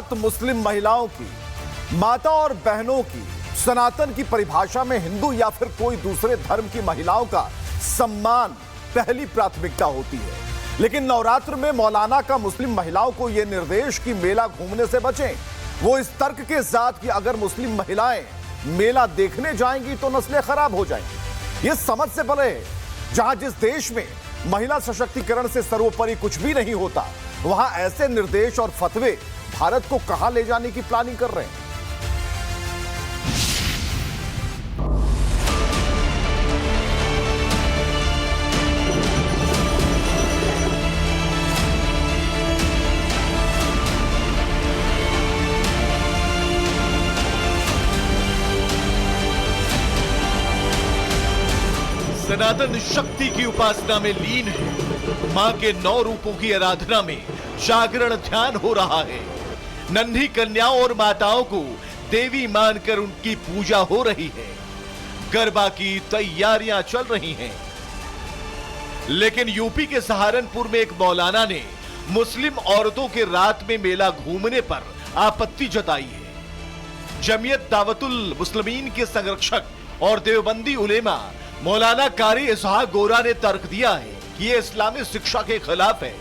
सात मुस्लिम महिलाओं की, माता और बहनों की, सनातन की परिभाषा में हिंदू या फिर कोई दूसरे धर्म की महिलाओं का सम्मान पहली प्राथमिकता होती है। लेकिन नवरात्र में मौलाना का मुस्लिम महिलाओं को यह निर्देश कि मेला घूमने से बचें। वो इस तर्क के साथ कि अगर मुस्लिम महिलाएं मेला देखने जाएंगी तो नस्लें खराब हो जाएंगी। ये समझ से परे है, जहां जिस देश में महिला सशक्तिकरण से सर्वोपरि कुछ भी नहीं होता, वहां ऐसे निर्देश और फतवे भारत को कहां ले जाने की प्लानिंग कर रहे हैं। सनातन शक्ति की उपासना में लीन है। मां के 9 रूपों की आराधना में जागरण ध्यान हो रहा है। नन्ही कन्याओं और माताओं को देवी मानकर उनकी पूजा हो रही है। गरबा की तैयारियां चल रही हैं। लेकिन यूपी के सहारनपुर में एक मौलाना ने मुस्लिम औरतों के रात में मेला घूमने पर आपत्ति जताई है। जमीयत दावतुल मुस्लिमीन के संरक्षक और देवबंदी उलेमा मौलाना कारी इसहाक गोरा ने तर्क दिया है कि यह इस्लामी शिक्षा के खिलाफ है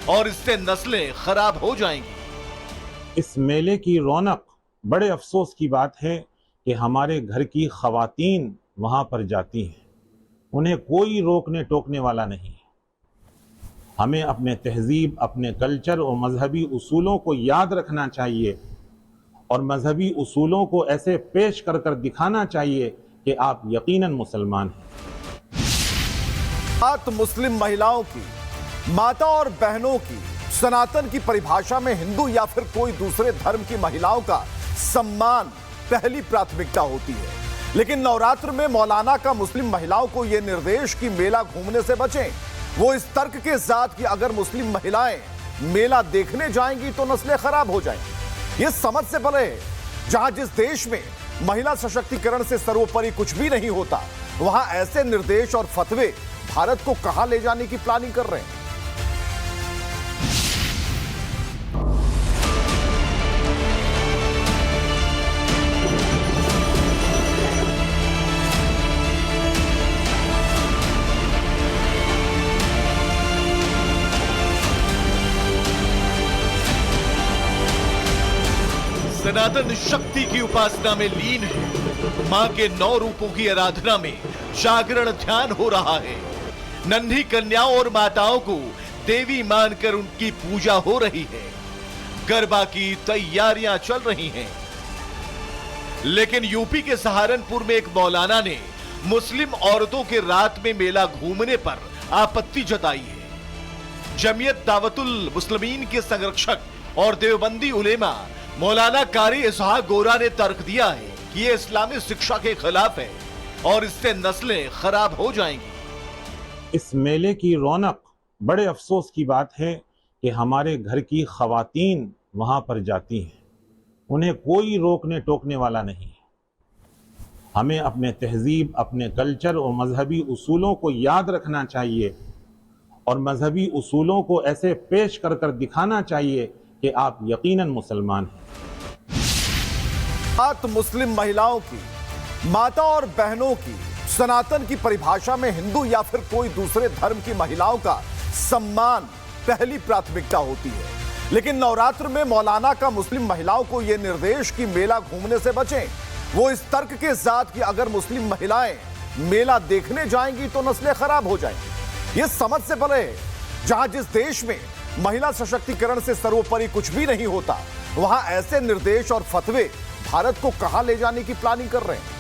और इससे नस्लें खराब हो जाएंगी। इस मेले की रौनक, बड़े अफसोस की बात है कि हमारे घर की खवातीन वहां पर जाती हैं। उन्हें कोई रोकने टोकने वाला नहीं है। हमें अपने तहजीब, अपने कल्चर और मजहबी उसूलों को याद रखना चाहिए और मजहबी उसूलों को ऐसे पेश कर कर दिखाना चाहिए कि आप यकीनन मुसलमान हैं। सात मुस्लिम महिलाओं की, माता और बहनों की, सनातन की परिभाषा में हिंदू या फिर कोई दूसरे धर्म की महिलाओं का सम्मान पहली प्राथमिकता होती है। लेकिन नवरात्र में मौलाना का मुस्लिम महिलाओं को यह निर्देश कि मेला घूमने से बचें। वो इस तर्क के साथ कि अगर मुस्लिम महिलाएं मेला देखने जाएंगी तो नस्लें खराब हो जाएंगी। ये समझ से परे है, जहां जिस देश में महिला सशक्तिकरण से सर्वोपरि कुछ भी नहीं होता, वहां ऐसे निर्देश और फतवे भारत को कहां ले जाने की प्लानिंग कर रहे हैं। सनातन शक्ति की उपासना में लीन है। मां के 9 रूपों की आराधना में जागरण ध्यान हो रहा है। नन्ही कन्याओं और माताओं को देवी मानकर उनकी पूजा हो रही है। गरबा की तैयारियां चल रही हैं। लेकिन यूपी के सहारनपुर में एक मौलाना ने मुस्लिम औरतों के रात में मेला घूमने पर आपत्ति जताई है। जमीयत दावतुल मुस्लिमीन के संरक्षक और देवबंदी उलेमा मौलाना कारी इसहाक गोरा ने तर्क दिया है कि यह इस्लामी शिक्षा के खिलाफ है और इससे नस्लें खराब हो जाएंगी। इस मेले की रौनक, बड़े अफसोस की बात है कि हमारे घर की खवातीन वहां पर जाती हैं। उन्हें कोई रोकने टोकने वाला नहीं है। हमें अपने तहजीब, अपने कल्चर और मजहबी उसूलों को याद रखना चाहिए और मजहबी उसूलों को ऐसे पेश कर कर दिखाना चाहिए कि आप यकीनन मुसलमान हैं। सात मुस्लिम महिलाओं की, माता और बहनों की, सनातन की परिभाषा में हिंदू या फिर कोई दूसरे धर्म की महिलाओं का सम्मान पहली प्राथमिकता होती है। लेकिन नवरात्र में मौलाना का मुस्लिम महिलाओं को यह निर्देश कि मेला घूमने से बचें। वो इस तर्क के साथ कि अगर मुस्लिम महिलाएं मेला देखने जाएंगी तो नस्लें खराब हो जाएंगी। ये समझ से परे है, जहां जिस देश में महिला सशक्तिकरण से सर्वोपरि कुछ भी नहीं होता, वहां ऐसे निर्देश और फतवे भारत को कहां ले जाने की प्लानिंग कर रहे हैं।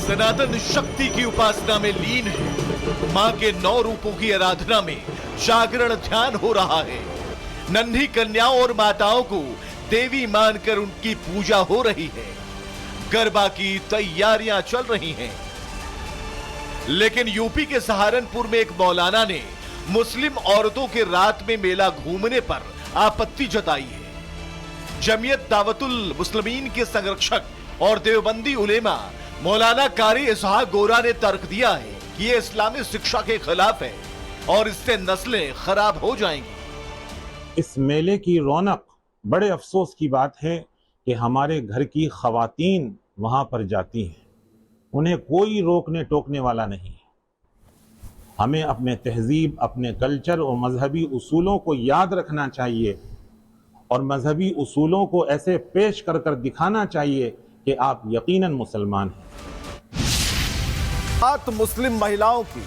सनातन शक्ति की उपासना में लीन है। मां के 9 रूपों की आराधना में जागरण ध्यान हो रहा है। नन्ही कन्याओं और माताओं को देवी मानकर उनकी पूजा हो रही है। गरबा की तैयारियां चल रही हैं। लेकिन यूपी के सहारनपुर में एक मौलाना ने मुस्लिम औरतों के रात में मेला घूमने पर आपत्ति जताई है। जमीयत दावतुल मुस्लिमीन के संरक्षक और देवबंदी उलेमा मौलाना कारी इसहाक गोरा ने तर्क दिया है कि ये इस्लामी शिक्षा के खिलाफ है और इससे नस्लें खराब हो जाएंगी। इस मेले की रौनक बड़े अफसोस की बात है कि हमारे घर की खवातीन वहां पर जाती हैं, उन्हें कोई रोकने टोकने वाला नहीं है। हमें अपने तहजीब, अपने कल्चर और मजहबी उसूलों को याद रखना चाहिए और मजहबी उसूलों को ऐसे पेश कर कर दिखाना चाहिए कि आप यकीनन मुसलमान हैं। बात मुस्लिम महिलाओं की,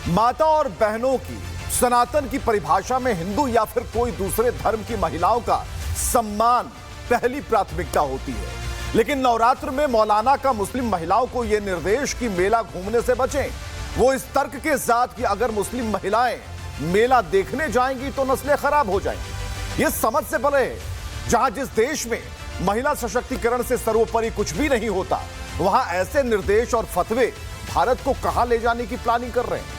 माता और बहनों की, सनातन की परिभाषा में हिंदू या फिर कोई दूसरे धर्म की महिलाओं का सम्मान पहली प्राथमिकता होती है। लेकिन नवरात्र में मौलाना का मुस्लिम महिलाओं को यह निर्देश कि मेला घूमने से बचें, वो इस तर्क के साथ कि अगर मुस्लिम महिलाएं मेला देखने जाएंगी तो नस्लें खराब हो जाएंगी। ये समझ से परे है, जहां जिस देश में महिला सशक्तिकरण से सर्वोपरि कुछ भी नहीं होता, वहां ऐसे निर्देश और फतवे भारत को कहां ले जाने की प्लानिंग कर रहे हैं।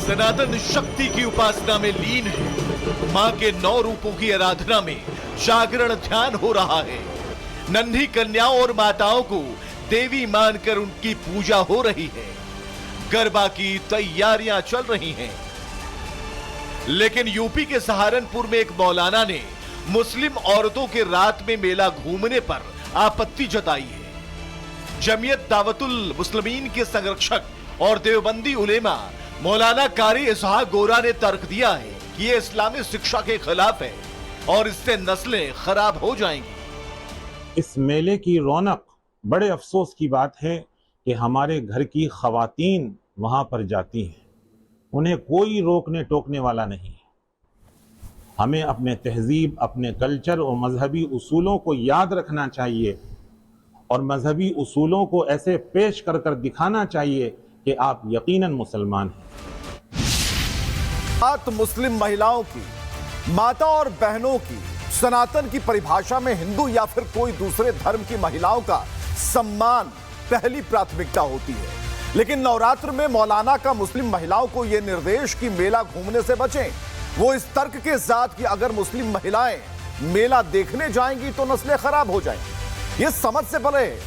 सनातन शक्ति की उपासना में लीन है। मां के 9 रूपों की आराधना में जागरण ध्यान हो रहा है। नन्ही कन्याओं और माताओं को देवी मानकर उनकी पूजा हो रही है। गरबा की तैयारियां चल रही हैं। लेकिन यूपी के सहारनपुर में एक मौलाना ने मुस्लिम औरतों के रात में मेला घूमने पर आपत्ति जताई है। जमीयत दावतुल मुस्लिमीन के संरक्षक और देवबंदी उलेमा मौलाना कारी इसहाक गोरा ने तर्क दिया है कि ये इस्लामी शिक्षा के खिलाफ है और इससे नस्लें खराब हो जाएंगी। इस मेले की रौनक बड़े अफसोस की बात है कि हमारे घर की खवातीन वहां पर जाती हैं, उन्हें कोई रोकने टोकने वाला नहीं है। हमें अपने तहजीब, अपने कल्चर और मजहबी उसूलों को याद रखना चाहिए और मजहबी उसूलों को ऐसे पेश कर कर दिखाना चाहिए कि आप यकीनन मुसलमान हैं। बात मुस्लिम महिलाओं की, माता और बहनों की, सनातन की परिभाषा में हिंदू या फिर कोई दूसरे धर्म की महिलाओं का सम्मान पहली प्राथमिकता होती है। लेकिन नवरात्र में मौलाना का मुस्लिम महिलाओं को यह निर्देश कि मेला घूमने से बचें, वो इस तर्क के साथ कि अगर मुस्लिम महिलाएं मेला देखने जाएंगी तो नस्लें खराब हो जाएंगी। ये समझ से परे है,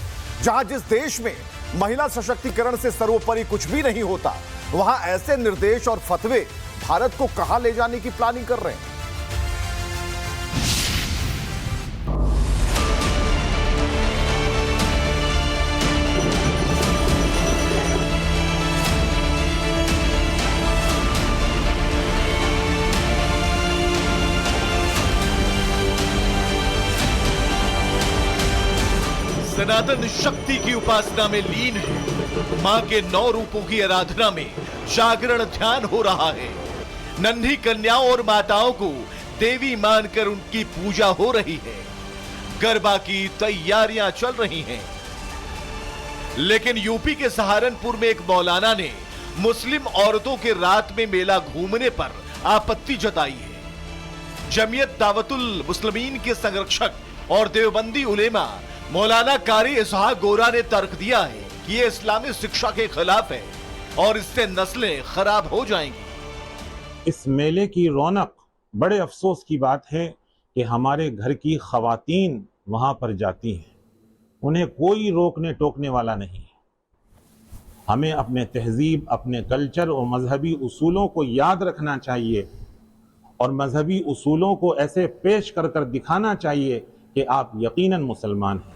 जहां जिस देश में महिला सशक्तिकरण से सर्वोपरि कुछ भी नहीं होता, वहां ऐसे निर्देश और फतवे भारत को कहां ले जाने की प्लानिंग कर रहे हैं। सनातन शक्ति की उपासना में लीन है। मां के 9 रूपों की आराधना में जागरण ध्यान हो रहा है। नन्ही कन्याओं और माताओं को देवी मानकर उनकी पूजा हो रही है। गरबा की तैयारियां चल रही हैं। लेकिन यूपी के सहारनपुर में एक मौलाना ने मुस्लिम औरतों के रात में मेला घूमने पर आपत्ति जताई है। जमीयत दावतुल मुस्लिमीन के संरक्षक और देवबंदी उलेमा मौलाना कारी इसहाक गोरा ने तर्क दिया है कि ये इस्लामी शिक्षा के खिलाफ है और इससे नस्लें खराब हो जाएंगी। इस मेले की रौनक बड़े अफसोस की बात है कि हमारे घर की खवातीन वहां पर जाती हैं, उन्हें कोई रोकने टोकने वाला नहीं है। हमें अपने तहजीब, अपने कल्चर और मजहबी उसूलों को याद रखना चाहिए और मजहबी उसूलों को ऐसे पेश कर कर दिखाना चाहिए कि आप यकीनन मुसलमान हैं।